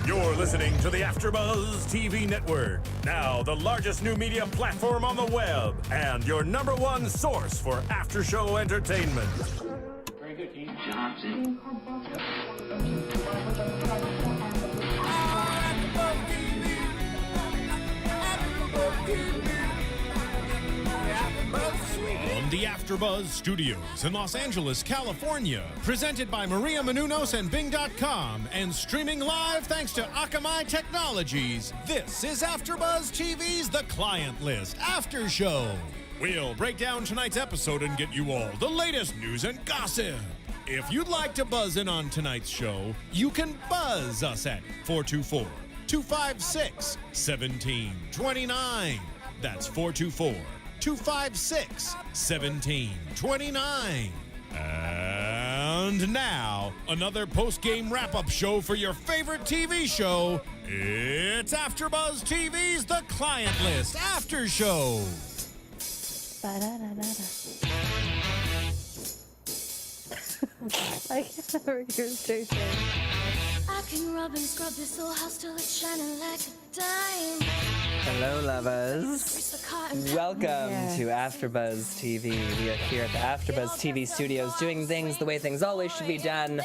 You're listening to the AfterBuzz TV network, now the largest new media platform on the web, and your #1 source for after-show entertainment. Very good, Dean Johnson. From the AfterBuzz Studios in Los Angeles, California, presented by Maria Menounos and Bing.com, and streaming live thanks to Akamai Technologies, this is AfterBuzz TV's The Client List After Show. We'll break down tonight's episode and get you all the latest news and gossip. If you'd like to buzz in on tonight's show, you can buzz us at 424-256-1729. That's 424-256-1729. And now, another post-game wrap-up show for your favorite TV show. It's AfterBuzz TV's The Client List After Show. I can't ever hear straight thing. I can rub and scrub this old house till it's shining like a dime. Hello, lovers. Welcome to AfterBuzz TV. We are here at the AfterBuzz TV studios doing things the way things always should be done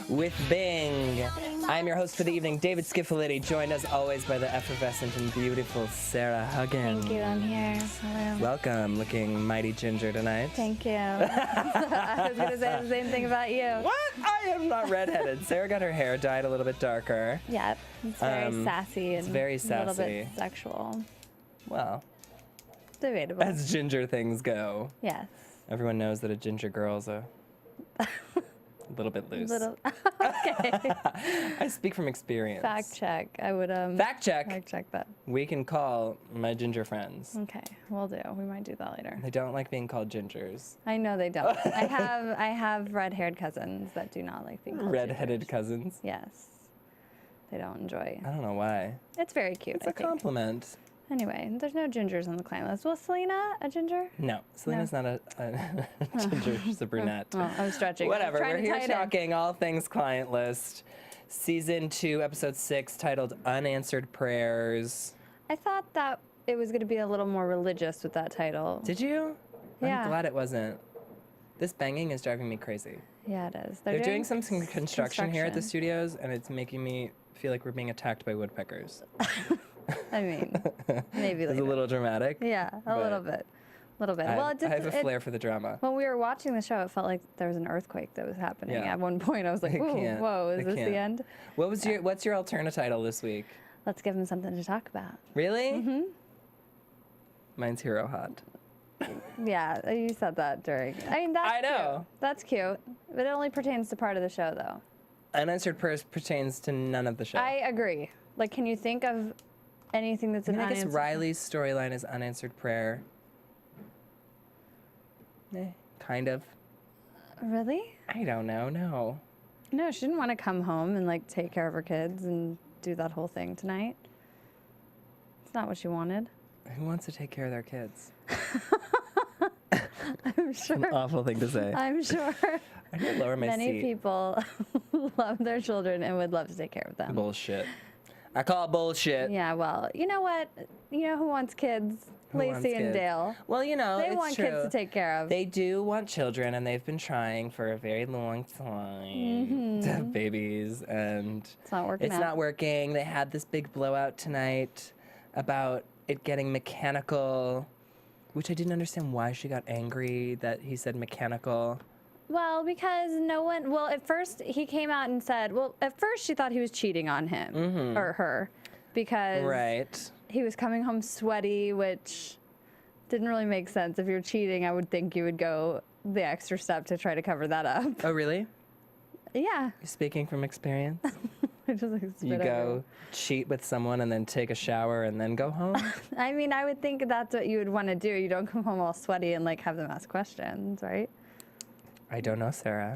with Bing. I'm your host for the evening, David Schifilliti, joined as always by the effervescent and beautiful Sarah Huggins. Thank you, I'm here. Hello. Welcome, looking mighty ginger tonight. Thank you. I was going to say the same thing about you. What? I am not redheaded. Sarah got her hair dyed a little bit darker. Yeah, it's very sassy and very a little sassy. bit sexual. Well, Debatable. as ginger things go. Yes. Everyone knows that a ginger girl's a little bit loose. Okay. I speak from experience. Fact check. I would Fact check. fact check that. We can call my ginger friends. Okay, we'll do. We might do that later. They don't like being called gingers. I know they don't. I have red-haired cousins that do not like being called Red-headed gingers. cousins. Yes. They don't enjoy. I don't know why. It's very cute. It's I a think. compliment. Anyway, there's no gingers on the client list. Was Selena a ginger? No, Selena's not a ginger. She's a brunette. Oh, I'm stretching. Whatever. Trying We're to here tie it in. talking all things client list. Season 2, episode 6, titled Unanswered Prayers. I thought that it was going to be a little more religious with that title. Did you? Yeah. I'm glad it wasn't. This banging is driving me crazy. Yeah, it is. They're doing some construction here at the studios, and it's making me feel like we're being attacked by woodpeckers. I mean, maybe It's later. a little dramatic. Yeah, a but little bit. I have a flair for the drama. When we were watching the show, it felt like there was an earthquake that was happening. Yeah. At one point, I was like, I "Ooh, can't. whoa, is I this can't. the end?" What's your alternate title this week? Let's give him something to talk about. Really? Mm-hmm. Mine's Hero Hot. Yeah, you said that during. I mean, that's I know. cute. That's cute. But it only pertains to part of the show, though. Unanswered Prayers pertains to none of the show. I agree. Like, can you think of anything that's I an mean, I guess unanswered? Riley's storyline is unanswered prayer. Kind of. Really? I don't know. No. No, she didn't want to come home and like take care of her kids and do that whole thing tonight. It's not what she wanted. Who wants to take care of their kids? I'm sure. An awful thing to say. I'm sure. I need to lower my Many seat. people love their children and would love to take care of them. Bullshit. I call it bullshit. Yeah, well, you know what? You know who wants kids? Who wants Lacey and kids? Dale. Well, you know, They it's want true. kids to take care of. They do want children, and they've been trying for a very long time to have babies, and It's not working it's out. not working. They had this big blowout tonight about it getting mechanical, which I didn't understand why she got angry that he said mechanical. Well, because no one. Well, at first he came out and said. Well, at first she thought he was cheating on him or her, because Right. he was coming home sweaty, which didn't really make sense. If you're cheating, I would think you would go the extra step to try to cover that up. Oh, really? Yeah. You're speaking from experience? I just like You spit go cheat with someone and then take a shower and then go home? I mean, I would think that's what you would want to do. You don't come home all sweaty and like have them ask questions, right? I don't know, Sarah.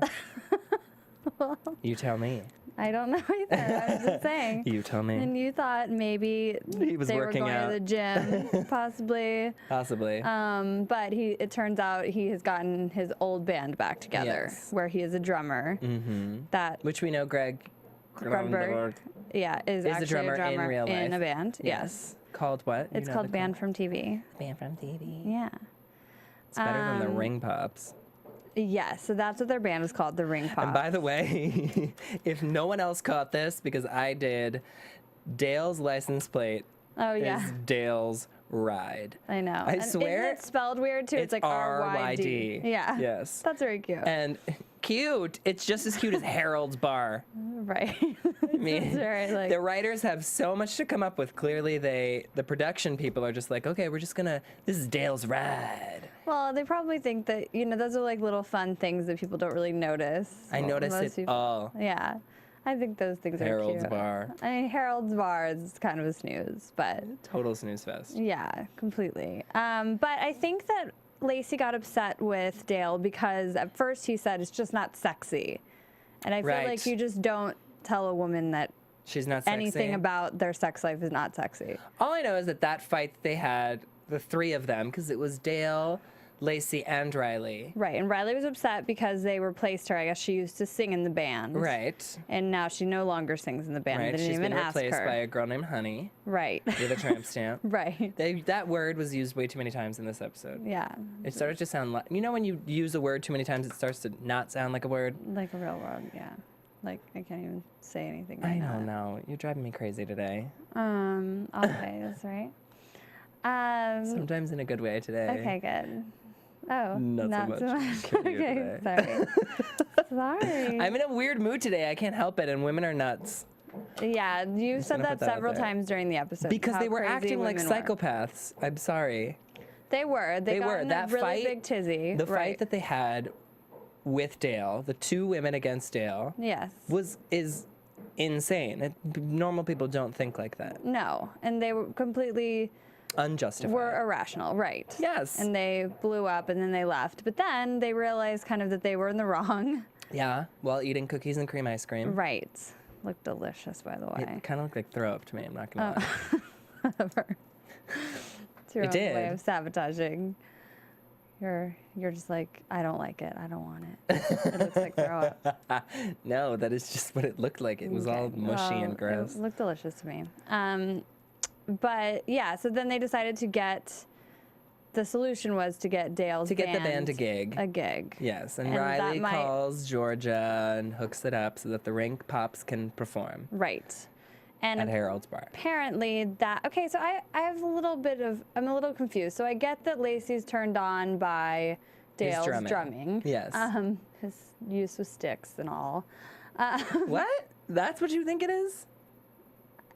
You tell me. I don't know either. I was just saying. You tell me. And you thought maybe He was they were working going out. to the gym, possibly. Possibly. But it turns out he has gotten his old band back together, Yes. where he is a drummer. That Which we know Greg Grunberg, yeah, is actually a drummer in real life. in a band. Yes. Called what? It's called Band from TV. Band from TV. Yeah. It's better than the Ring Pops. Yeah, so that's what their band is called, the Ring Pops. And by the way, if no one else caught this, because I did, Dale's license plate is Dale's Ride. I know. I swear. Isn't it spelled weird too? It's like R-Y-D. Yeah. Yes. That's very cute. And cute. It's just as cute as Harold's Bar. Right. I mean, very, the writers have so much to come up with. Clearly, the production people are just like, okay, we're just gonna. This is Dale's Ride. Well, they probably think that those are like little fun things that people don't really notice. I notice most it all. Yeah. I think those things are Harold's cute. Bar. I mean, Harold's Bar is kind of a snooze, but Total snooze fest. yeah, completely. But I think that Lacey got upset with Dale because at first he said it's just not sexy, and I feel Right. like you just don't tell a woman that She's not sexy. anything about their sex life is not sexy. All I know is that fight they had, the three of them, because it was Dale, Lacey, and Riley. Right, and Riley was upset because they replaced her. I guess she used to sing in the band. Right. And now she no longer sings in the band. Right. They didn't She's even been ask replaced her. by a girl named Honey Right. with a tramp stamp. Right. That word was used way too many times in this episode. Yeah. It started to sound like, when you use a word too many times, it starts to not sound like a word? Like a real word, yeah. Like, I can't even say anything I right don't know. You're driving me crazy today. Always, right? Sometimes in a good way today. Okay, good. Oh, Not so much. Okay, sorry. Sorry. I'm in a weird mood today. I can't help it, and women are nuts. Yeah, you said gonna that put that out several there. times during the episode. Because how they were crazy acting like women were. psychopaths. I'm sorry. They were. They got were. in That a really fight, big tizzy. The right. fight that they had with Dale, the two women against Dale, Yes. is insane. Normal people don't think like that. No, and they were completely Unjustified. were irrational, right? Yes. And they blew up and then they left. But then they realized kind of that they were in the wrong. Yeah, while eating cookies and cream ice cream. Right. Looked delicious, by the way. It kind of looked like throw up to me, I'm not going to lie. Whatever. It's your It own way did. of sabotaging. You're just like, I don't like it. I don't want it. It looks like throw up. No, that is just what it looked like. It was all Okay. mushy Well, and gross. It looked delicious to me. But yeah, so then they decided to the solution was to get Dale's To get the band a gig. A gig. Yes, and And that Riley might- calls Georgia and hooks it up so that the Ring Pops can perform Right. And at Harold's Bar. apparently okay, so I have I'm a little confused. So I get that Lacey's turned on by His Dale's drumming. Yes. His use of sticks and all. What? That's what you think it is?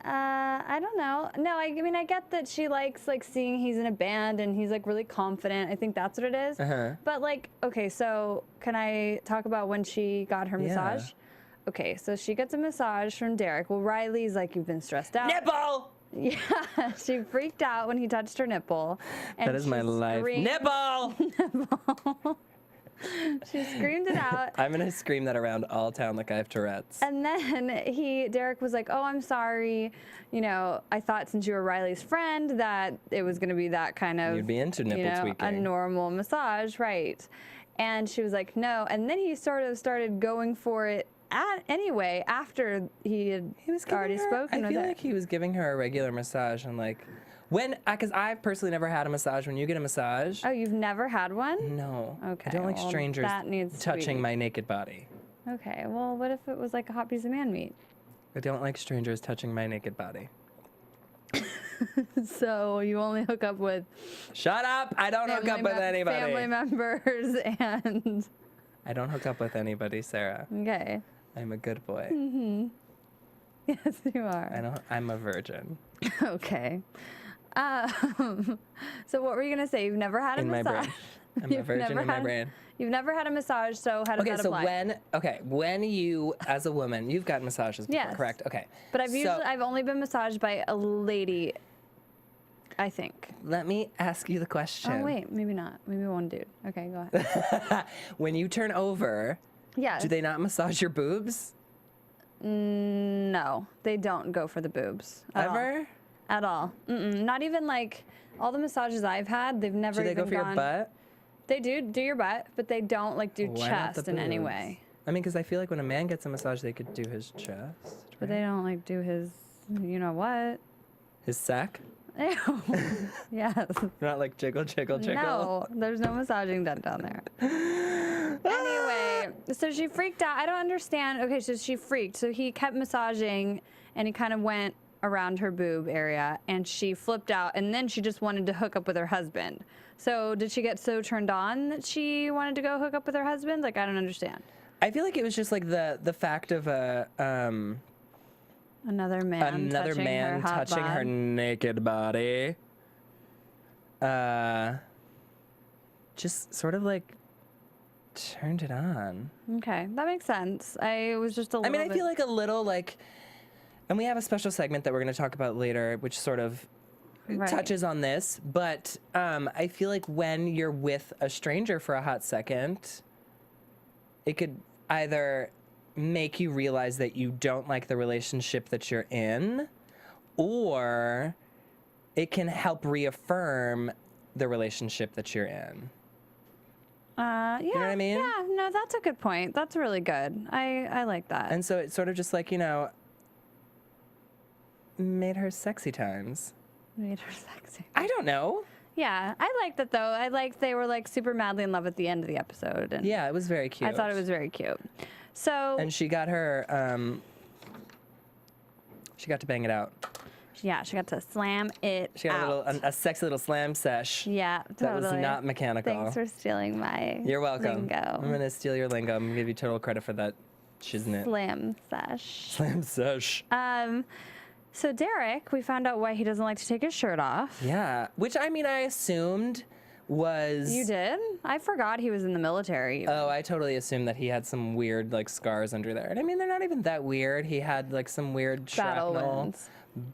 I don't know. No, I mean, I get that she likes like seeing he's in a band and he's like really confident. I think that's what it is. Uh-huh. But like, okay, so can I talk about when she got her Yeah. massage? Okay, so she gets a massage from Derek. Well, Riley's like, you've been stressed out. Nipple! Yeah, she freaked out when he touched her nipple. And That is my she life. screamed- Nipple! She screamed it out. I'm going to scream that around all town like I have Tourette's. And then Derek was like, oh, I'm sorry. I thought since you were Riley's friend that it was going to be that kind of, You'd be into nipple tweaking. a normal massage, right? And she was like, no. And then he sort of started going for it anyway after he had already spoken I with feel her. like he was giving her a regular massage and like, because I've personally never had a massage. When you get a massage, Oh, you've never had one? no. Okay, I don't like well, strangers that needs to touching be- my naked body. Okay, well, what if it was like a hot piece of man meat? I don't like strangers touching my naked body. So you only hook up with Shut up! I don't hook up with anybody. family members and... I don't hook up with anybody, Sarah. Okay. I'm a good boy. Yes, you are. I'm a virgin. Okay. So what were you gonna say? You've never had a In my massage. brain. I'm a You've virgin never in my had- brain. You've never had a massage, so how does Okay, that so apply? when you, as a woman, you've gotten massages before, Yes. correct? Okay. But So, I've only been massaged by a lady, I think. let me ask you the question. Oh wait, maybe not. Maybe one dude. Okay, go ahead. When you turn over, Yeah. do they not massage your boobs? No, they don't go for the boobs. At all. Ever? At all. Not even like all the massages I've had. They've never Do they even go for your gone- butt? They do your butt, but they don't like do Why not the chest in any boobs? way. I mean, because I feel like when a man gets a massage, they could do his chest. But they don't like do his, you know what? His sack? Ew. Yes. Not like jiggle, jiggle, jiggle. No, there's no massaging done down there. Anyway, so she freaked out. I don't understand. Okay, so she freaked. So he kept massaging, and he kind of went around her boob area, and she flipped out, and then she just wanted to hook up with her husband. So did she get so turned on that she wanted to go hook up with her husband? Like, I don't understand. I feel like it was just like the fact of Another man touching her naked body. Just sort of like turned it on. Okay, that makes sense. I was just a little I feel like a little like, and we have a special segment that we're going to talk about later, which sort of touches on this, but I feel like when you're with a stranger for a hot second, it could either make you realize that you don't like the relationship that you're in, or it can help reaffirm the relationship that you're in. Yeah, you know what I mean? Yeah, no, that's a good point. That's really good. I like that. And so it's sort of just like, you know, made her sexy times. Made her sexy. I don't know. Yeah, I liked it though. I liked they were like super madly in love at the end of the episode. And yeah, it was very cute. I thought it was very cute. So. And she got her, she got to bang it out. Yeah, she got to slam it She got out. a sexy little slam sesh. Yeah, totally. That was not mechanical. Thanks for stealing my You're welcome. lingo. I'm going to steal your lingo. I'm going to give you total credit for that shiznit. Slam sesh. Slam sesh. So Derek, we found out why he doesn't like to take his shirt off. Yeah, which I mean, I assumed was... You did? I forgot he was in the military. Oh, I totally assumed that he had some weird, like, scars under there. And I mean, they're not even that weird. He had, like, some weird shrapnel.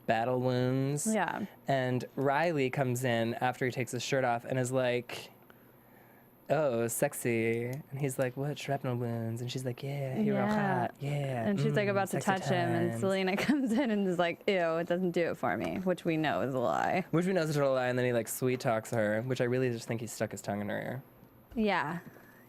Battle wounds. Yeah. And Riley comes in after he takes his shirt off and is like, oh, sexy. And he's like, what, shrapnel wounds? And she's like, yeah, you're real hot. Yeah. And she's like about to sexy touch him, and times. Selena comes in and is like, ew, it doesn't do it for me, which we know is a lie. Which we know is a total lie, and then he like sweet talks her, which I really just think he stuck his tongue in her ear. Yeah.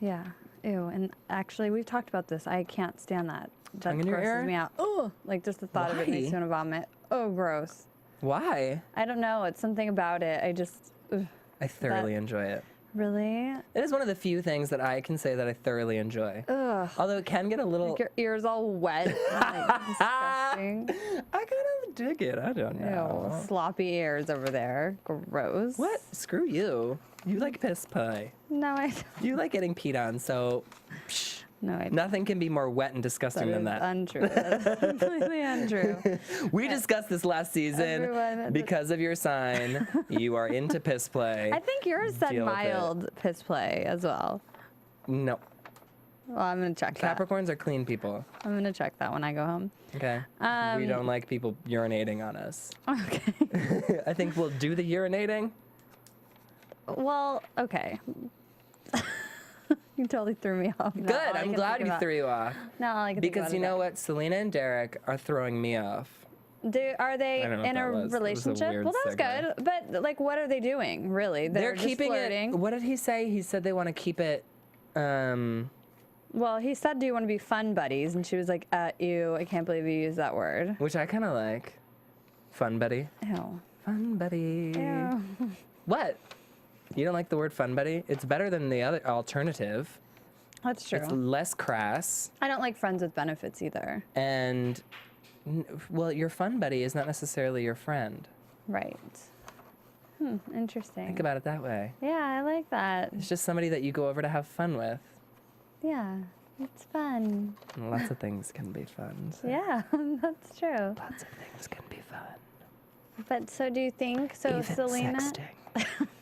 Yeah. Ew. And actually, we've talked about this. I can't stand that. Tongue in That your grosses ear? me out. Oh, like just the thought of it makes Why? me want to vomit. Oh, gross. Why? I don't know. It's something about it. I just, ugh. I thoroughly enjoy it. Really? It is one of the few things that I can say that I thoroughly enjoy. Ugh. Although it can get a little... Like your ears all wet. Like, disgusting. I kind of dig it. I don't know. Ew, sloppy ears over there. Gross. What? Screw you. You like piss pie. No, I don't. You like getting peed on, so... Psh, No, I don't. nothing can be more wet and disgusting than That is that. untrue. That is completely untrue. We discussed this last season. Everyone- Because of your sign, you are into piss play. I think yours said Deal with it. mild piss play as well. No. Well, I'm going to check that. Capricorns are clean people. I'm going to check that when I go home. Okay. We don't like people urinating on us. Okay. I think we'll do the urinating. Well, okay. You totally threw me off. Good. I'm glad you threw you off. No, all I can think Because about you is know that. what? Selena and Derek are throwing me off. Are they I don't know in what a that was. It was a relationship? weird Well, that's segue. good. But like, what are they doing? Really? They're just keeping flirting. it. What did he say? He said they want to keep it. Well, he said, "Do you want to be fun buddies?" And she was like, "Ew, I can't believe you used that word." Which I kind of like. Fun buddy. Ew. Fun buddy. Ew. What? You don't like the word fun buddy? It's better than the other alternative. That's true. It's less crass. I don't like friends with benefits either. And, well, your fun buddy is not necessarily your friend. Right. Interesting. Think about it that way. Yeah, I like that. It's just somebody that you go over to have fun with. Yeah, it's fun. And lots of things can be fun. So Yeah, that's true. Lots of things can be fun. But so do you think, so Even Selena? sexting.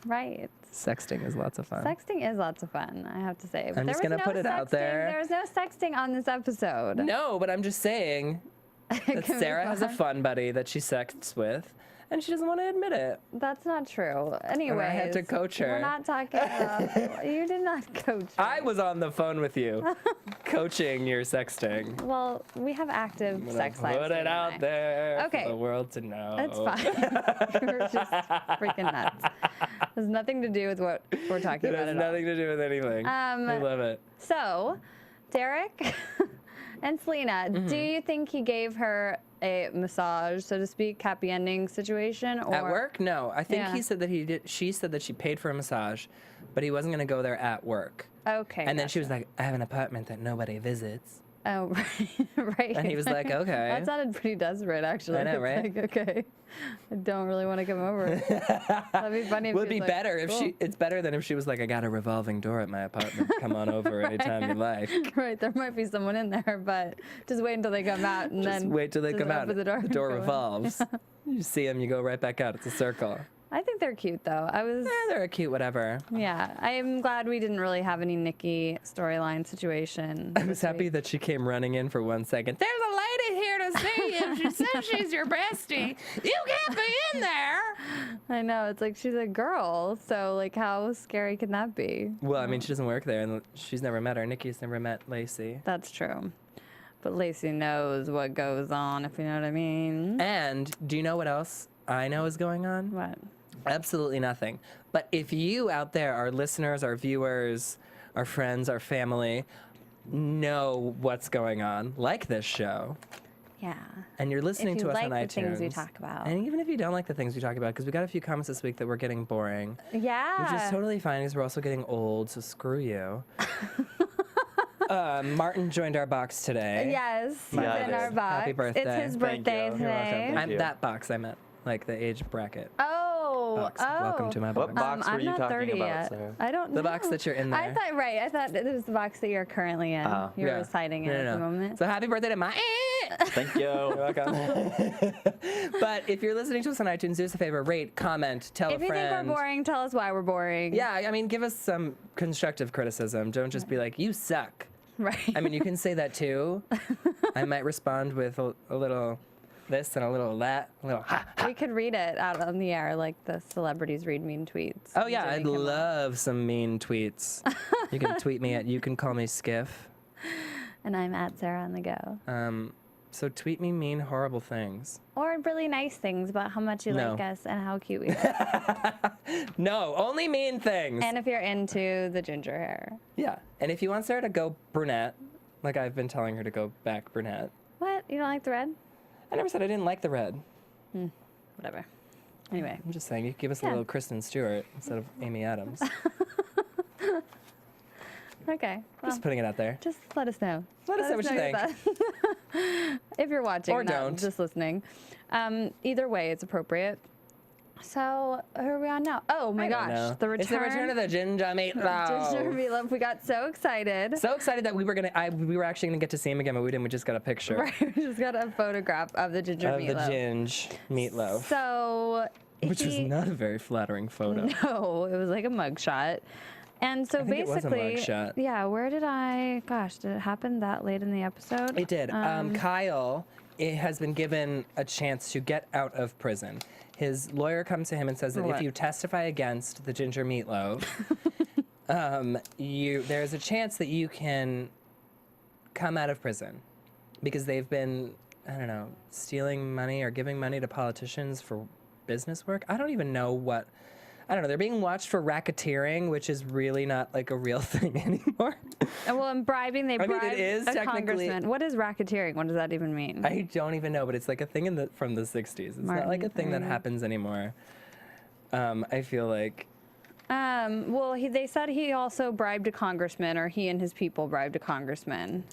Right. Sexting is lots of fun. Sexting is lots of fun, I have to say. But I'm there just was gonna no put it out sexting- there. There was no sexting on this episode. No, but I'm just saying that Can we Sarah has a fun? fun buddy that she sexts with, and she doesn't want to admit it. That's not true. Anyway, had to coach her. We're not talking about. You did not coach. I was on the phone with you, coaching your sexting. Well, we have active I'm gonna sex lives. Put it you and out I. there Okay. for the world to know. That's fine. You're just freaking nuts. Has nothing to do with what we're talking It about has at all. nothing to do with anything. I love it. So, Derek and Selena, do you think he gave her a massage, so to speak, happy ending situation? Or At work? No. I think Yeah. he said that he did. She said that she paid for a massage, but he wasn't going to go there at work. Okay. And then she was gotcha. like, I have an apartment that nobody visits. Oh, right. Right. And he was like, okay. That sounded pretty desperate, actually. I know, It's right? Like, okay, I don't really want to come over. That'd be funny. If Would he be was like, better if "Cool." she. It's better than if she was like, I got a revolving door at my apartment. Come on over anytime you like. Right, there might be someone in there, but just wait until they come out and Just then wait till they just come out. open the door. and go in. revolves. You see them, you go right back out. It's a circle. I think they're cute, though. They're a cute whatever. Yeah, I am glad we didn't really have any Nikki storyline situation. I was happy that she came running in for 1 second. There's a lady here to see you. She says she's your bestie. You can't be in there. I know, it's like she's a girl, so like how scary can that be? Well, I mean, she doesn't work there, and she's never met her. Nikki's never met Lacey. That's true. But Lacey knows what goes on, if you know what I mean. And do you know what else I know is going on? What? Absolutely nothing. But if you out there, our listeners, our viewers, our friends, our family, know what's going on, like this show, Yeah. and you're listening If to you us like on the iTunes, things we talk about. and even if you don't like the things we talk about, because we got a few comments this week that we're getting boring, Yeah. which is totally fine because we're also getting old, so screw you. Martin joined our box today. Yes, he's Yeah, in it our is. box. Happy birthday. It's his Thank birthday you. You're welcome. today. Thank I'm you. that box I meant, like the age bracket. Oh, Box. oh. Welcome to my What box. box were I'm you not talking 30 about, yet. Sarah? I don't know. The box that you're in there. I thought it was the box that you're currently in. Oh. You're Yeah. reciting it No, at no, the no. moment. So happy birthday to my Thank you. You're welcome. But if you're listening to us on iTunes, do us a favor, rate, comment, tell If a you think friend. we're boring, tell us why we're boring. Yeah, I mean, give us some constructive criticism. Don't just be like, you suck. Right. I mean, you can say that too. I might respond with a little this and a little that, a little ha. We could read it out on the air like the celebrities read mean tweets. Oh yeah, Usually I'd they come up. love some mean tweets. You can tweet me at, you can call me Skiff. And I'm at Sarah on the go. So tweet me mean, horrible things. Or really nice things about how much you No. like us and how cute we are. No, only mean things. And if you're into the ginger hair. Yeah, and if you want Sarah to go brunette, like I've been telling her to go back brunette, What? You don't like the red? I never said I didn't like the red. Whatever. Anyway. I'm just saying, you could give us a Yeah. little Kristen Stewart instead of Amy Adams. Okay. Well, Just putting it out there. just let us know. Let us know what you your think. thoughts. If you're watching, Or not don't. just listening. Either way, it's appropriate. So, who are we on now? Oh my I don't gosh, know. the return. It's the return of the ginger meatloaf. Ginger meatloaf. We got so excited. So excited that we were actually gonna get to see him again, but we didn't. We just got a picture Right, we just got a photograph of the ginger of the meatloaf. ginge meatloaf, So, which was not a very flattering photo. No, it was like a mugshot. And so I think it was a basically, mugshot. yeah, where did gosh, did it happen that late in the episode? It did. Kyle has been given a chance to get out of prison. His lawyer comes to him and says that What? if you testify against the ginger meatloaf, there's a chance that you can come out of prison because they've been, I don't know, stealing money or giving money to politicians for business work. I don't even know what. I don't know. They're being watched for racketeering, which is really not like a real thing anymore. Well, in bribing, they I mean, bribed it is a technically- congressman. What is racketeering? What does that even mean? I don't even know, but it's like a thing from the 60s. It's not like a thing that happens anymore. I feel like. Well, they said he also bribed a congressman, or he and his people bribed a congressman.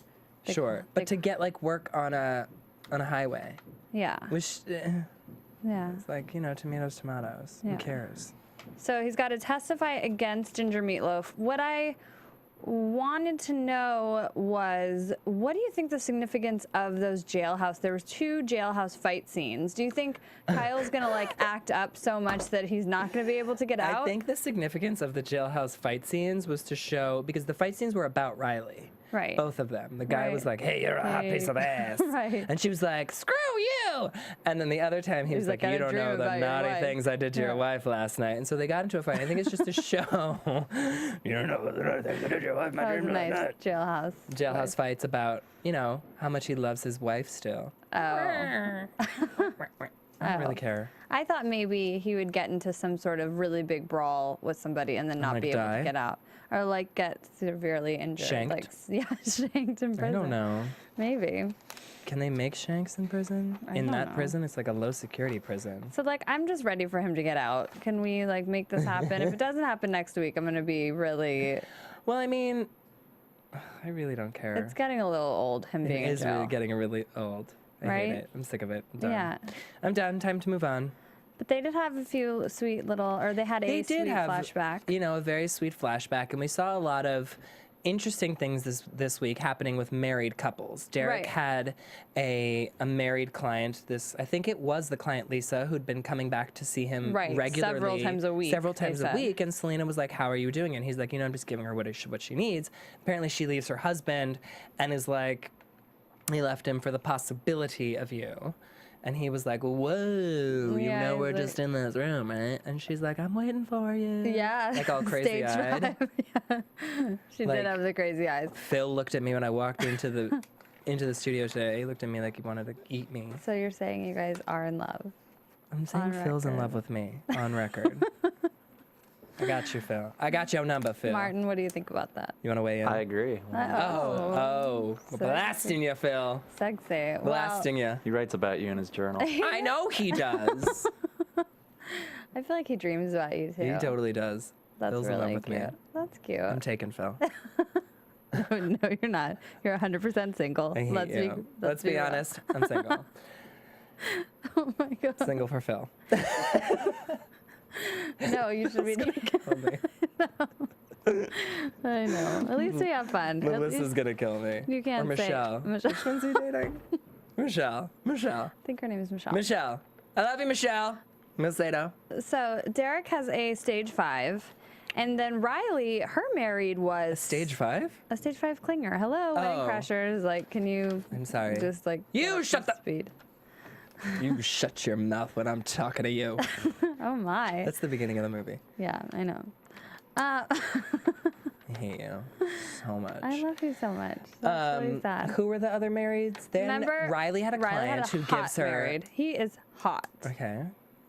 Sure, but to get like work on a highway, Yeah. which Yeah. it's like, tomatoes. Yeah. Who cares? So he's got to testify against Ginger Meatloaf. What I wanted to know was, what do you think the significance of those jailhouse? There was 2 jailhouse fight scenes. Do you think Kyle's gonna like act up so much that he's not gonna be able to get out? I think the significance of the jailhouse fight scenes was to show, because the fight scenes were about Riley. Right. Both of them. The guy was Right. like, "Hey, you're a hot piece of ass," Right. and she was like, "Screw you!" And then the other time he was like, like, "I "You don't dream know the about your naughty wife." things I did to Yeah. your wife last night." And so they got into a fight. I think it's just to show, you don't know the naughty things I did to your wife. That was nice. Jailhouse. Jailhouse fights about, how much he loves his wife still. Oh. I don't really care. I thought maybe he would get into some sort of really big brawl with somebody and then not like be able die? to get out. Or like get severely injured. Shanked? Like, yeah, shanked in prison. I don't know. Maybe. Can they make shanks in prison? In don't that know. prison, it's like a low security prison. So like, I'm just ready for him to get out. Can we like make this happen? If it doesn't happen next week, I'm gonna be really. Well, I mean, I really don't care. It's getting a little old, him being It in is jail. really getting really old. I Right? hate it. I'm sick of it. I'm done. Yeah. I'm done. Time to move on. But they did have a few sweet little, or they had They a did sweet have, flashback. you know, a very sweet flashback, and we saw a lot of interesting things this week happening with married couples. Derek Right. had a married client. I think it was the client Lisa who'd been coming back to see him Right, regularly, several times a week, several they times a said. week. And Selena was like, "How are you doing?" And he's like, "You know, I'm just giving her what she needs." Apparently, she leaves her husband and is like, "He left him for the possibility of you." And he was like, "Whoa, you Yeah, know he's we're like- just in this room, right?" And she's like, "I'm waiting for you." Yeah. Like all crazy eyed. Stage five. Yeah. She Like- did have the crazy eyes. Phil looked at me when I walked into the studio today. He looked at me like he wanted to eat me. So you're saying you guys are in love? I'm saying On Phil's in record. love with me on record. I got you, Phil. I got your number, Phil. Martin, what do you think about that? You want to weigh in? I agree. Oh, So- blasting you, Phil. Sexy. Well, Blasting you. He writes about you in his journal. I know he does. I feel like he dreams about you too. He totally does. That's Phil's in love really with cute. me. That's cute. I'm taking Phil. No, you're not. You're 100% single. I hate you. Let's be real. honest. I'm single. Oh my god. Single for Phil. No, you should be. I know. At least we have fun. At Melissa's least gonna kill me. you can't or say Michelle. Michelle. Which one's he dating? Michelle. I think her name is Michelle. Michelle. I love you, Michelle. Mileto. So Derek has a stage 5, and then Riley, her married was Stage 5? a stage 5 clinger. Hello, wedding Oh. crashers. Like, can you I'm sorry. just like You get up to shut the- speed? You shut your mouth when I'm talking to you. Oh my. That's the beginning of the movie. Yeah, I know. I hate you so much. I love you so much. That's really sad. Who were the other marrieds? Then Remember, Riley had a client who hot gives her. married. He is hot. Okay.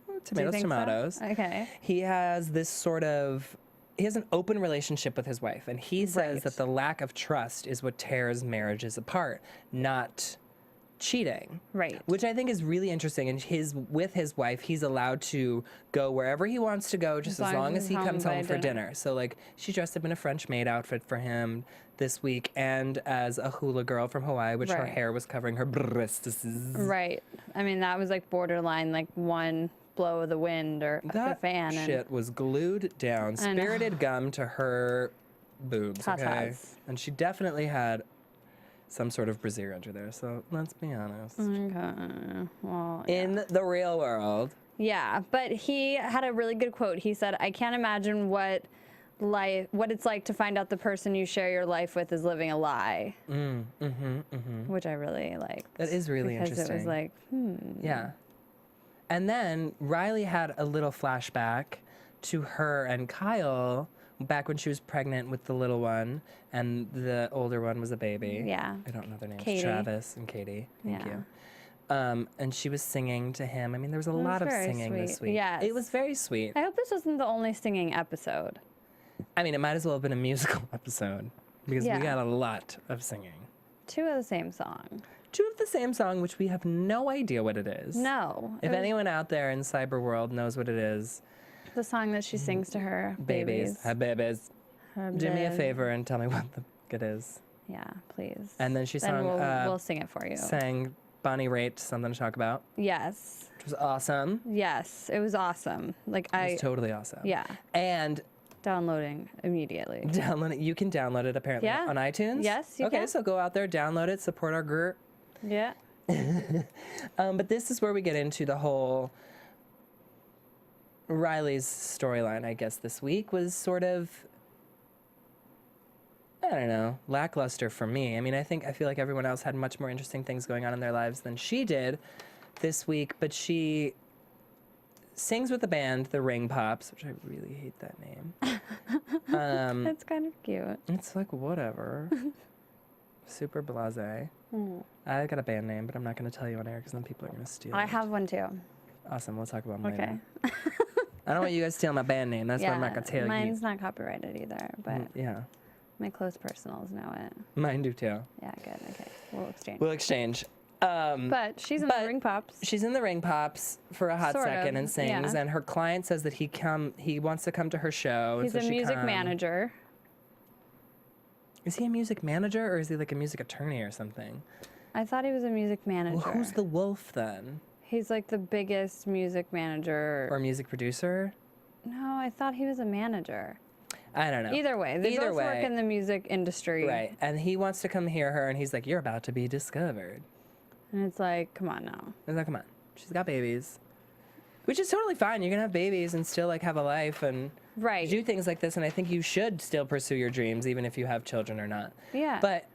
Do you Tomatoes, think so? tomatoes. Okay. He has this sort of. He has an open relationship with his wife, and he says Right. that the lack of trust is what tears marriages apart, not cheating. Right. Which I think is really interesting. And with his wife, he's allowed to go wherever he wants to go, just as long as he he's comes home home by for dinner. dinner. So like she dressed up in a French maid outfit for him this week, and as a hula girl from Hawaii, which her Right. hair was covering her breasts. Right. I mean, that was like borderline, like one blow of the wind or the That fan. shit was glued down, I know. spirited gum to her boobs. Okay, Tatas. and she definitely had some sort of brassiere under there. So let's be honest. Okay. Well, In the real world, yeah, but he had a really good quote. He said, "I can't imagine what it's like to find out the person you share your life with is living a lie." Which I really liked. That is really because it was interesting. like, yeah. And then Riley had a little flashback to her and Kyle back when she was pregnant with the little one, and the older one was a baby. Yeah. I don't know their names. Katie. Travis and Katie. Thank Yeah. you. And she was singing to him. I mean, there was a was lot of very singing this sweet. week. Yes. It was very sweet. I hope this wasn't the only singing episode. I mean, it might as well have been a musical episode because Yeah. we got a lot of singing. 2 of the same song. 2 of the same song, which we have no idea what it is. No. If it was anyone out there in cyber world knows what it is, the song that she sings to her babies. Hi, babies. Her Do me a babe- favor and tell me what the it is. Yeah, please. And then she sang, we'll sing it for you. sang Bonnie Raitt, Something to Talk About, Yes. which was awesome. Yes. It was awesome. Like It was totally awesome. yeah. And Downloading immediately. download it. You can download it apparently Yeah. on iTunes. Yes, you okay, can. so go out there, download it, support our group. Yeah. But this is where we get into the whole Riley's storyline, I guess, this week was sort of, I don't know, lackluster for me. I mean, I feel like everyone else had much more interesting things going on in their lives than she did this week, but she sings with the band, the Ring Pops, which I really hate that name. That's kind of cute. It's like, whatever. Super blasé. I got a band name, but I'm not going to tell you on air because then people are going to steal I it. have one too. Awesome. We'll talk about them Okay. later. I don't want you guys stealing my band name. That's what I'm not going to tell mine's not copyrighted either, but yeah. my close personals know it. Mine do too. Yeah, good. Okay. We'll exchange. We'll exchange. But she's in the Ring Pops. She's in the Ring Pops for a hot Sort of, second and sings, yeah. and her client says that he wants to come to her show. He's and so a she music come. manager. Is he a music manager or is he like a music attorney or something? I thought he was a music manager. Well, who's the wolf then? He's like the biggest music manager. Or music producer? No, I thought he was a manager. I don't know. Either way, they Either both way. work in the music industry. Right, and he wants to come hear her, and he's like, "You're about to be discovered." And it's like, come on now. He's like, "Come on, she's got babies," which is totally fine. You're gonna have babies and still like have a life and Right. do things like this. And I think you should still pursue your dreams, even if you have children or not. Yeah. But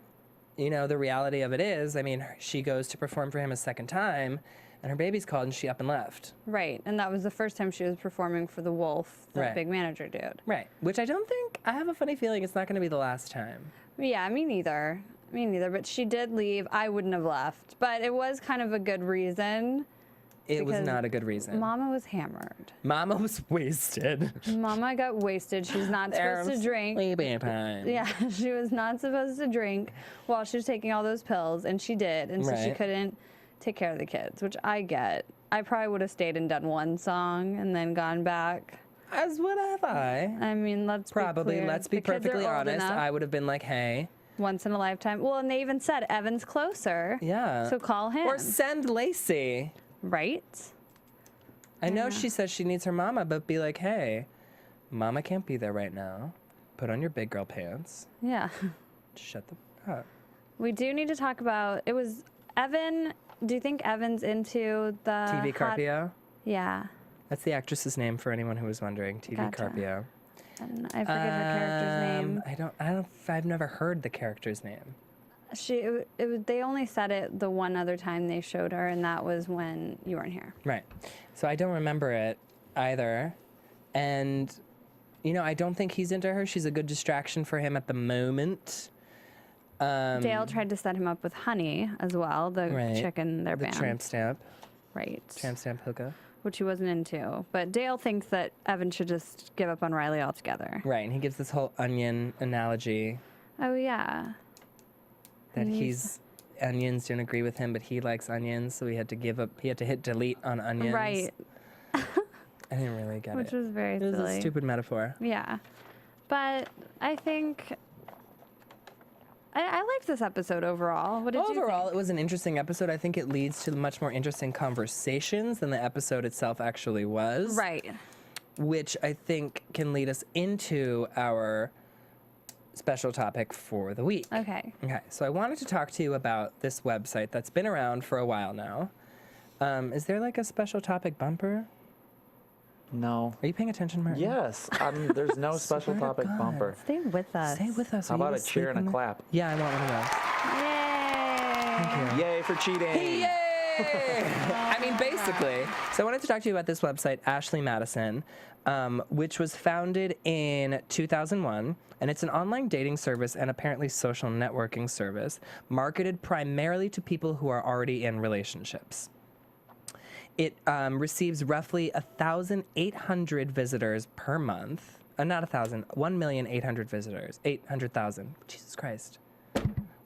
you know, the reality of it is, I mean, she goes to perform for him a second time, and her baby's called, and she up and left. Right. And that was the first time she was performing for the Wolf, the Right. big manager dude. Right, which I don't think. I have a funny feeling it's not going to be the last time. Yeah, me neither. Me neither. But she did leave. I wouldn't have left. But it was kind of a good reason. It was Because not a good reason. Mama was hammered. Mama was wasted. Mama got wasted. She's not supposed to drink. Sleeping time. Yeah, she was not supposed to drink while she was taking all those pills, and she did, and so she Right. couldn't take care of the kids, which I get. I probably would have stayed and done one song and then gone back. As would have I. I mean, let's Probably. be clear. Let's be The kids are perfectly old honest. enough. I would have been like, hey. Once in a lifetime. Well, and they even said Evan's closer. Yeah. So call him. Or send Lacey. Right? I know she says she needs her mama, but be like, hey, mama can't be there right now. Put on your big girl pants. Yeah. Shut the up. We do need to talk about, it was Evan. Do you think Evan's into the TV hot- Carpio. Yeah. That's the actress's name for anyone who was wondering. TV Gotcha. Carpio. And I forget her character's name. I've never heard the character's name. They only said it the one other time they showed her, and that was when you weren't here. Right. So I don't remember it either. And, you know, I don't think he's into her. She's a good distraction for him at the moment. Dale tried to set him up with Honey as well, the Right. chick in their The band. tramp stamp. Right. Tramp stamp hookah. Which he wasn't into. But Dale thinks that Evan should just give up on Riley altogether. Right. And he gives this whole onion analogy Oh, yeah. that onions don't agree with him, but he likes onions. So he had to give up. He had to hit delete on onions. Right. I didn't really get Which it. was very It was silly. a stupid metaphor. Yeah. But I think I liked this episode overall. What did you Overall, think? it was an interesting episode. I think it leads to much more interesting conversations than the episode itself actually was. Right. Which I think can lead us into our special topic for the week. Okay. Okay, so I wanted to talk to you about this website that's been around for a while now. Is there like a special topic bumper? No. Are you paying attention, Martin? Yes. There's no special Swear to topic God. bumper. Stay with us. Stay with us. How Are you about a asleep cheer and in a the- clap? Yeah, I want one of those. Yay. Yay for cheating. Yay! I mean, basically. So I wanted to talk to you about this website, Ashley Madison, which was founded in 2001, and it's an online dating service and apparently social networking service marketed primarily to people who are already in relationships. It receives roughly 1,800 visitors per month. Not 1,000, 1,800,000 visitors. 800,000. Jesus Christ.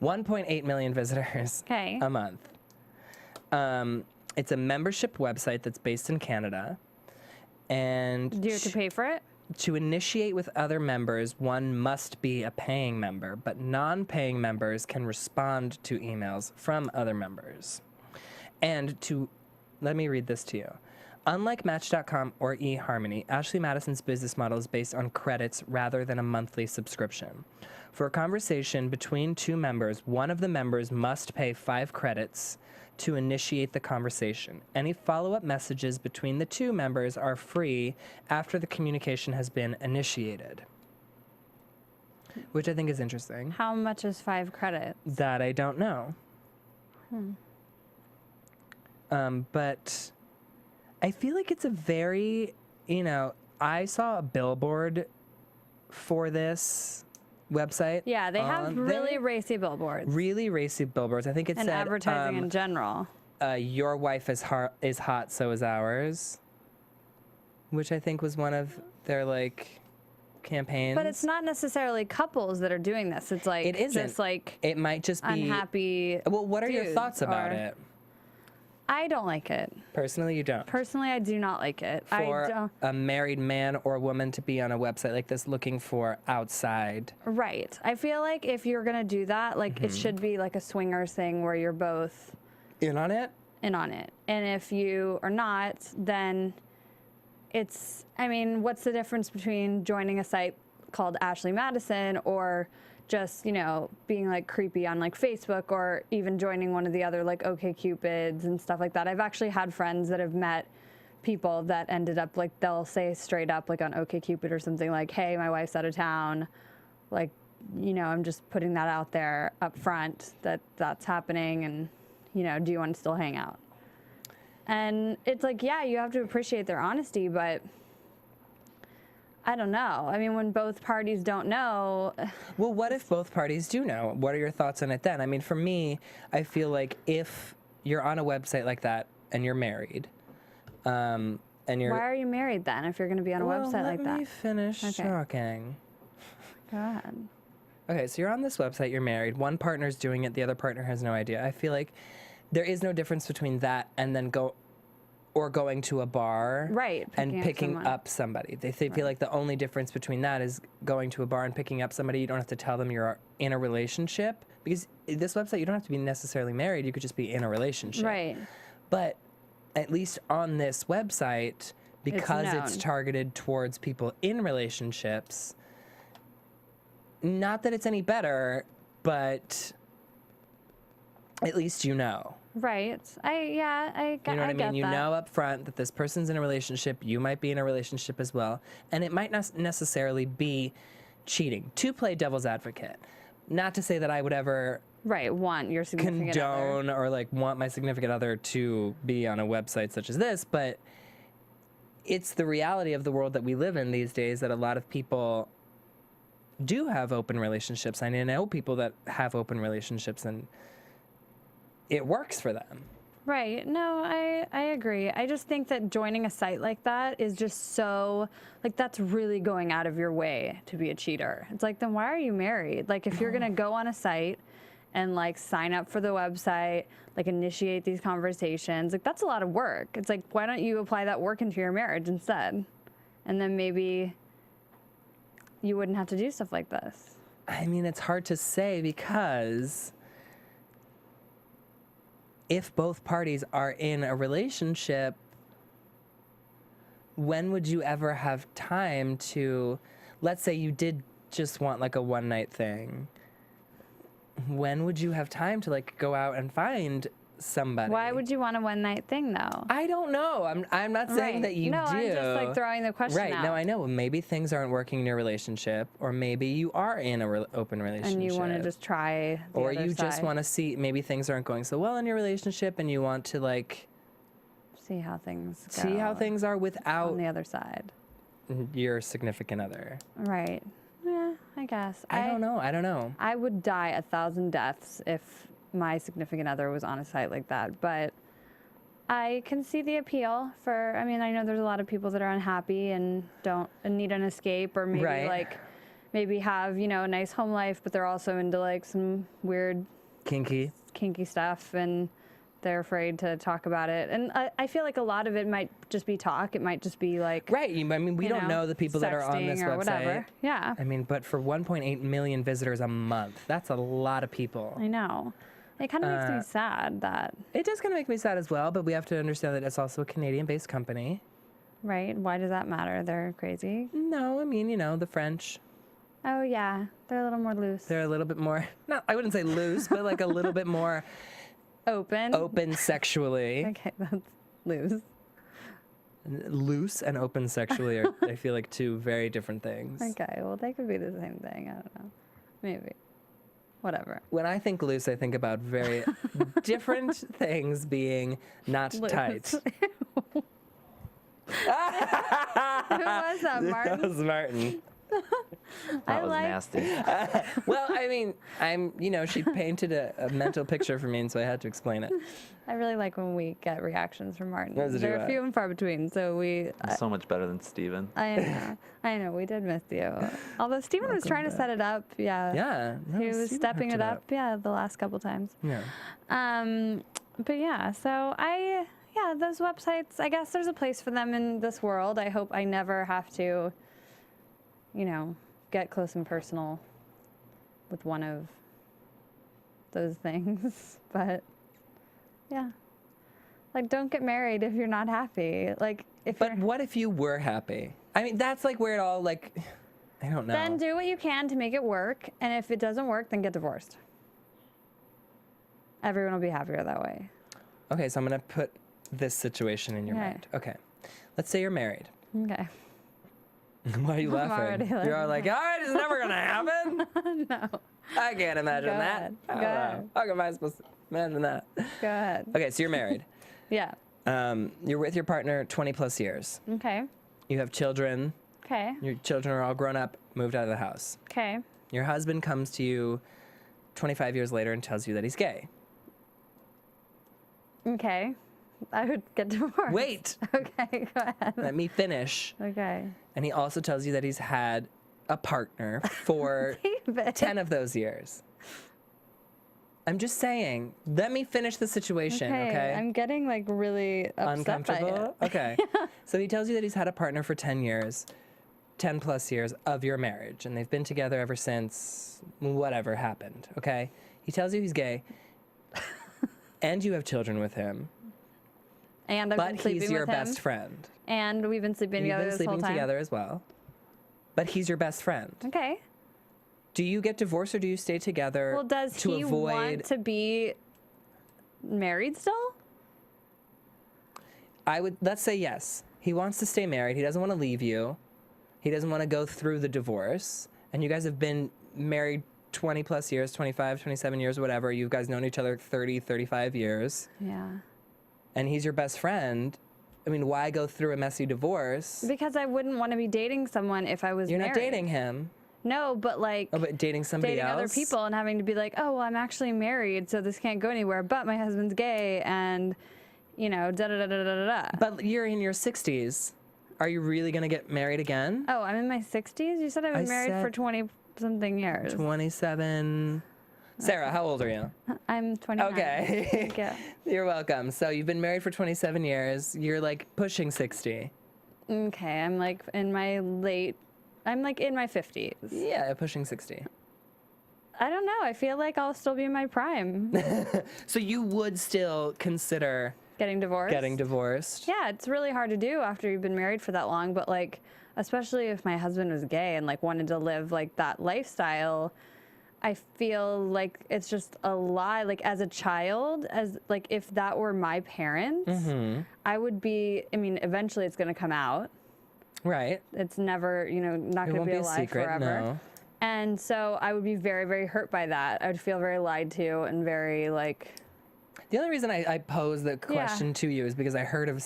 1.8 million visitors Okay. a month. It's a membership website that's based in Canada. And Do you have to pay for it? to initiate with other members, one must be a paying member, but non-paying members can respond to emails from other members. And let me read this to you. Unlike Match.com or eHarmony, Ashley Madison's business model is based on credits rather than a monthly subscription. For a conversation between two members, one of the members must pay 5 credits to initiate the conversation. Any follow-up messages between the two members are free after the communication has been initiated. Which I think is interesting. How much is 5 credits? That I don't know. But I feel like it's a very, I saw a billboard for this website. Yeah, they have on really there. racy billboards. Really racy billboards. I think it and said advertising in general. Your Wife is Hot, So Is Ours, which I think was one of their like campaigns. But it's not necessarily couples that are doing this. It's like It isn't. just like It might just be unhappy. Well, what are your dudes thoughts about or- it? I don't like it. Personally, you don't. Personally, I do not like it. I For don't. a married man or woman to be on a website like this looking for outside. Right. I feel like if you're gonna do that, like it should be like a swingers thing where you're both In on it? in on it. And if you are not, then it's, I mean, what's the difference between joining a site called Ashley Madison or just, you know, being like creepy on like Facebook or even joining one of the other like OkCupids and stuff like that. I've actually had friends that have met people that ended up like, they'll say straight up like on OkCupid or something like, hey, my wife's out of town. Like, you know, I'm just putting that out there up front that that's happening and, you know, do you want to still hang out? And it's like, yeah, you have to appreciate their honesty, but I don't know. I mean, when both parties don't know. Well, what if both parties do know? What are your thoughts on it then? I mean, for me, I feel like if you're on a website like that and you're married, and you're... Why are you married then if you're going to be on a website like let me that? finish Okay. talking. Go ahead. Okay, so you're on this website, you're married, one partner's doing it, the other partner has no idea. I feel like there is no difference between that and then going to a bar Right, and picking up picking someone. up somebody. They feel like the only difference between that is going to a bar and picking up somebody. You don't have to tell them you're in a relationship because this website, you don't have to be necessarily married. You could just be in a relationship. Right. But at least on this website, because it's known. targeted towards people in relationships, not that it's any better, but at least you know. Right. I You know what I mean? get You that. know up front that this person's in a relationship. You might be in a relationship as well. And it might not necessarily be cheating. To play devil's advocate. Not to say that I would ever Right. Want your significant other. condone or like want my significant other to be on a website such as this, but it's the reality of the world that we live in these days that a lot of people do have open relationships. I know people that have open relationships and it works for them. Right. No, I agree. I just think that joining a site like that is just so, like, that's really going out of your way to be a cheater. It's like, then why are you married? Like, if you're going to go on a site and, like, sign up for the website, like, initiate these conversations, like, that's a lot of work. It's like, why don't you apply that work into your marriage instead? And then maybe you wouldn't have to do stuff like this. I mean, it's hard to say because if both parties are in a relationship, when would you ever have time to, let's say you did just want like a one night thing, when would you have time to like go out and find somebody? Why would you want a one night thing though? I don't know. I'm not saying Right. that you No, do. I'm just like throwing the question Right. out. No, I know. Maybe things aren't working in your relationship, or maybe you are in a open relationship. And you want to just try the or other you just side. want to see maybe things aren't going so well in your relationship and you want to like see how things go see how things are without on the other side. your significant other. Right. Yeah, I guess. I don't know. I would die 1,000 deaths if my significant other was on a site like that, but I can see the appeal for, I mean, I know there's a lot of people that are unhappy and need an escape, or maybe Right. maybe have, you know, a nice home life, but they're also into like some weird Kinky. stuff and they're afraid to talk about it. And I feel like a lot of it might just be talk. It might just be like, Right. I mean, we you don't know the people that are on sexting this or website. whatever. Yeah, I mean, but for 1.8 million visitors a month, that's a lot of people. I know. It kind of makes me sad that, It does kind of make me sad as well, but we have to understand that it's also a Canadian-based company. right? Why does that matter? They're crazy. No, I mean, you know, the French. Oh yeah, they're a little more loose. They're a little bit more, I wouldn't say loose, but like a little bit more open sexually. Okay, that's loose. Loose and open sexually are, I feel like, two very different things. Okay, well they could be the same thing. I don't know. Maybe. Whatever. When I think loose, I think about very different things being not Loose. tight. Who was that, That Martin? was Martin. That was nasty. Well, I mean, she painted a mental picture for me, and so I had to explain it. I really like when we get reactions from Martin. As do They're I. few and far between, so we. So much better than Steven. I know, we did miss you. Although Steven was trying to set it up, yeah. Yeah. no, He was Steven stepping hooked it up, yeah, the last couple times. Yeah. But yeah, so those websites, I guess there's a place for them in this world. I hope I never have to, get close and personal with one of those things. But yeah. Like, don't get married if you're not happy. Like, But what if you were happy? I mean, that's like where it all like, I don't know. Then do what you can to make it work, and if it doesn't work, then get divorced. Everyone will be happier that way. Okay, so I'm gonna put this situation in your Okay. mind. Okay, let's say you're married. Okay. Why are you I'm laughing? already You're all like, all right, it's never gonna happen. No. I can't imagine Go that. ahead. I Go don't ahead. know. How am I supposed to imagine that? Go ahead. Okay, so you're married. Yeah. You're with your partner 20 plus years. Okay. You have children. Okay. Your children are all grown up, moved out of the house. Okay. Your husband comes to you 25 years later and tells you that he's gay. Okay. I would get divorced. Wait, Okay, go ahead. let me finish. Okay. And he also tells you that he's had a partner for David. 10 of those years. I'm just saying, let me finish the situation, okay? I'm getting like really upset by Uncomfortable? it. Okay. So he tells you that he's had a partner for 10 years, 10 plus years of your marriage, and they've been together ever since whatever happened, okay? He tells you he's gay, and you have children with him, And I've been but sleeping he's your with him. best friend. And we've been sleeping You've together been this whole sleeping time. together as well, but he's your best friend. Okay. Do you get divorced or do you stay together Well, does to he avoid... want to be married still? Let's say yes. He wants to stay married. He doesn't want to leave you. He doesn't want to go through the divorce. And you guys have been married 20 plus years, 25, 27 years, whatever. You guys known each other 30, 35 years. Yeah. And he's your best friend. I mean, why go through a messy divorce? Because I wouldn't want to be dating someone if I was You're married. not dating him. No, but like Oh, but dating somebody dating else? other people and having to be like, oh, well, I'm actually married, so this can't go anywhere. But my husband's gay, and da da da da da da da. But you're in your 60s. Are you really going to get married again? Oh, I'm in my 60s. You said I was married for said 20-something years. 27. Sarah, how old are you? I'm 29. Okay. Thank you. You're welcome. So you've been married for 27 years. You're like pushing 60. Okay, I'm like in my 50s. Yeah, pushing 60. I don't know. I feel like I'll still be in my prime. So you would still consider Getting divorced? getting divorced? Yeah, it's really hard to do after you've been married for that long, but like, especially if my husband was gay and like wanted to live like that lifestyle, I feel like it's just a lie. Like as a child, as like if that were my parents, I would be, I mean, eventually it's going to come out. Right. It's never, not It going to won't be be a alive secret, forever. no. And so I would be very, very hurt by that. I would feel very lied to and very like. The only reason I posed the question to you is because I heard of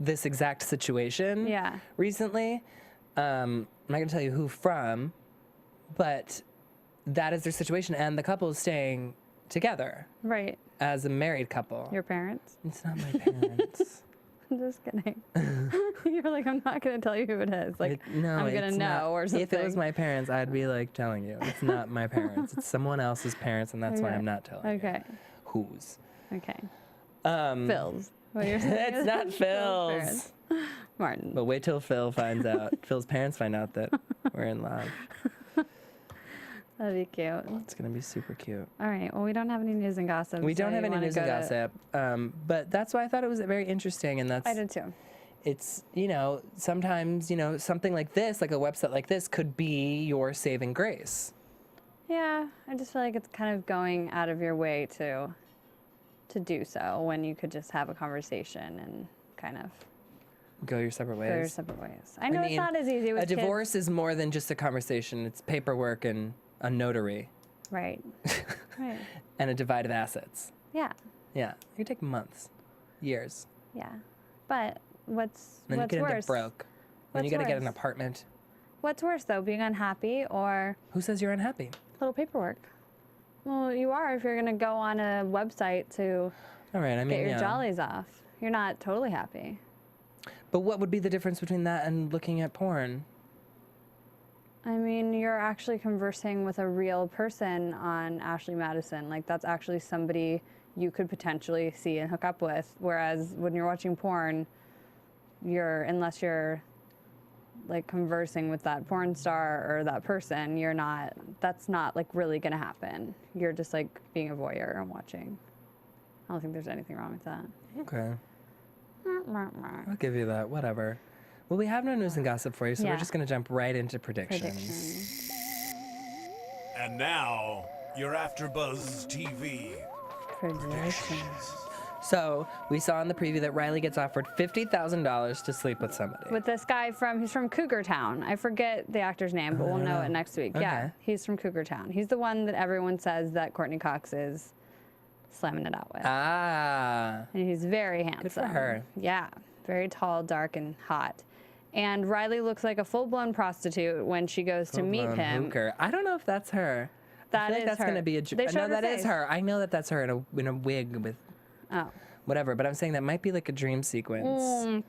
this exact situation recently. I'm not going to tell you who from, but that is their situation, and the couple is staying together. Right. As a married couple. Your parents? It's not my parents. I'm just kidding. You're like, I'm not going to tell you who it is. Like, No, I'm going to it's know not. or something. If it was my parents, I'd be like telling you. It's not my parents. It's someone else's parents, and that's why I'm not telling you. Okay. Whose. Okay. Phil's. What you're saying It's is not Phil's. parents. Martin. But wait till Phil finds out. Phil's parents find out that we're in love. That'd be cute. It's going to be super cute. All right. Well, we don't have any news and gossip. We so don't have you any wanna news and go to- gossip. But that's why I thought it was very interesting. And that's, I did too. it's, sometimes, something like this, like a website like this, could be your saving grace. Yeah. I just feel like it's kind of going out of your way to do so when you could just have a conversation and kind of Go your separate ways. go your separate ways. I know it's mean, not as easy with A kids. divorce is more than just a conversation. It's paperwork and a notary Right. Right. and a divide of assets. Yeah. Yeah, it could take months, years. Yeah. But what's Then you get worse? into broke. Then you What's got to get an worse? apartment. what's worse though, being unhappy or Who says you're unhappy? little paperwork? Well, you are if you're gonna go on a website to All right, I mean, get your yeah. jollies off. You're not totally happy. But what would be the difference between that and looking at porn? I mean, you're actually conversing with a real person on Ashley Madison. Like, that's actually somebody you could potentially see and hook up with. Whereas when you're watching porn, unless you're like conversing with that porn star or that person, that's not like really gonna happen. You're just like being a voyeur and watching. I don't think there's anything wrong with that. Okay. I'll give you that. Whatever. Well, we have no news and gossip for you, so we're Yeah. just going to jump right into predictions. And now, your AfterBuzz TV. Predictions. So, we saw in the preview that Riley gets offered $50,000 to sleep with somebody. With this guy he's from Cougar Town. I forget the actor's name, but we'll know it next week. Yeah, Okay. he's from Cougar Town. He's the one that everyone says that Courtney Cox is slamming it out with. Ah. And he's very handsome. Good for her. Yeah, very tall, dark, and hot. And Riley looks like a full-blown prostitute when she goes to meet Full-blown him. hooker. I don't know if that's her. I That feel like is that's her. going to be a They no, showed her that is face. her. I know that that's her in a wig with Oh. whatever, but I'm saying that might be like a dream sequence.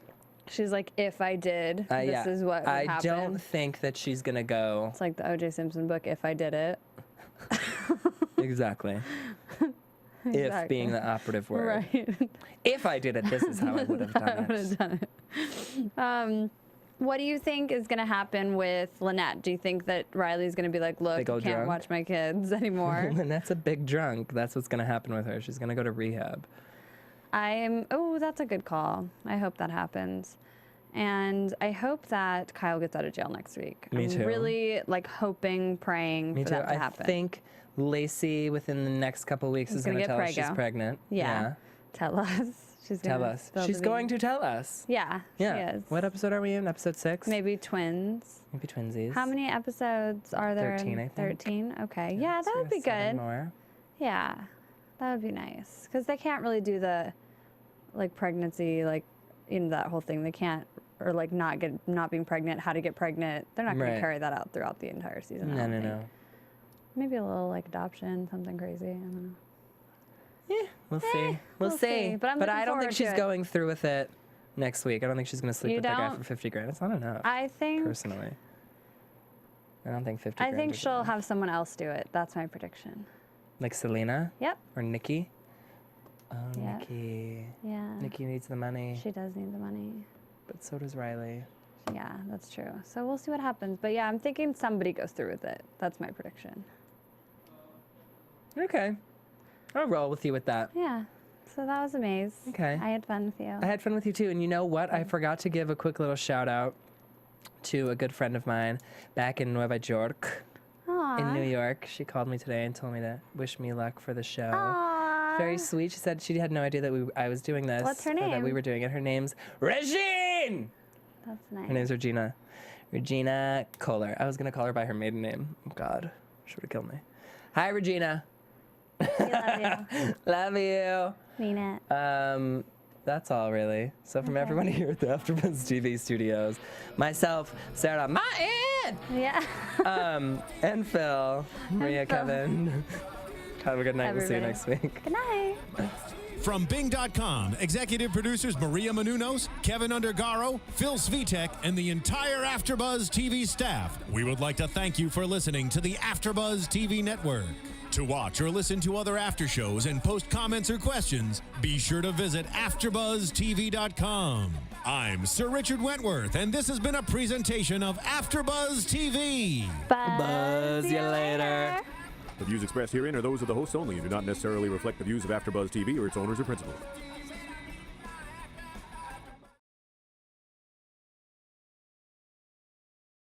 She's like, if I did, this Yeah. is what would I happen. don't think that she's going to go. It's like the O.J. Simpson book, If I Did It. Exactly. If Exactly. being the operative word. Right. If I did it, this is how I would have done it. What do you think is going to happen with Lynette? Do you think that Riley's going to be like, look, Big I old can't drunk? watch my kids anymore? And that's a big drunk. That's what's going to happen with her. She's going to go to rehab. That's a good call. I hope that happens. And I hope that Kyle gets out of jail next week. Me I'm too. really praying Me for too. that to happen. I think Lacey within the next couple weeks is going to gonna tell get us she's preggo. pregnant. Yeah. Tell us. She's Tell gonna us. spill She's the going beans. to tell us. Yeah, Yeah. she is. What episode are we in? Episode 6? Maybe twins. Maybe twinsies. How many episodes are there? 13, I think. 13? Okay. Yeah, that would be 7 good. more. Yeah, that would be nice. Because they can't really do the, pregnancy, in that whole thing. They can't, or, not being pregnant, how to get pregnant. They're not going Right. to carry that out throughout the entire season. I don't think. No. Maybe a little, adoption, something crazy. I don't know. Yeah, we'll see. We'll we'll see. see. But I'm I looking don't forward think to she's it. going through with it next week. I don't think she's going to sleep You with that guy don't? for 50 grand. It's not enough. I think Personally. I don't think 50 grand I think is she'll enough. have someone else do it. That's my prediction. Like Selena Yep. or Nikki. Oh, Yeah. Nikki. Yeah. Nikki needs the money, She does need the money. but so does Riley. Yeah, that's true. So we'll see what happens. But yeah, I'm thinking somebody goes through with it. That's my prediction. Okay. I'll roll with you with that. Yeah. So that was amazing. Okay. I had fun with you. I had fun with you too. And you know what? I forgot to give a quick little shout out to a good friend of mine back in Nueva York, Aww. in New York. She called me today and told me to wish me luck for the show. Aww. Very sweet. She said she had no idea that I was doing this. What's her or that we name? were doing it. Her name's Regine! That's nice. Her name's Regina. Regina Kohler. I was going to call her by her maiden name. Oh, God. She would have killed me. Hi, Regina. We love you. Love you. Mean it. That's all, really. So from everyone here at the AfterBuzz TV studios, myself, Sarah, Martin, Yeah. and Phil, Maria, Phil. Kevin. Have a good night. We'll see you Everybody. next week. Good night. From Bing.com, executive producers Maria Menounos, Kevin Undergaro, Phil Svitek, and the entire AfterBuzz TV staff, we would like to thank you for listening to the AfterBuzz TV network. To watch or listen to other after shows and post comments or questions, be sure to visit AfterBuzzTV.com. I'm Sir Richard Wentworth, and this has been a presentation of AfterBuzz TV. Buzz you later. The views expressed herein are those of the hosts only and do not necessarily reflect the views of AfterBuzz TV or its owners or principals.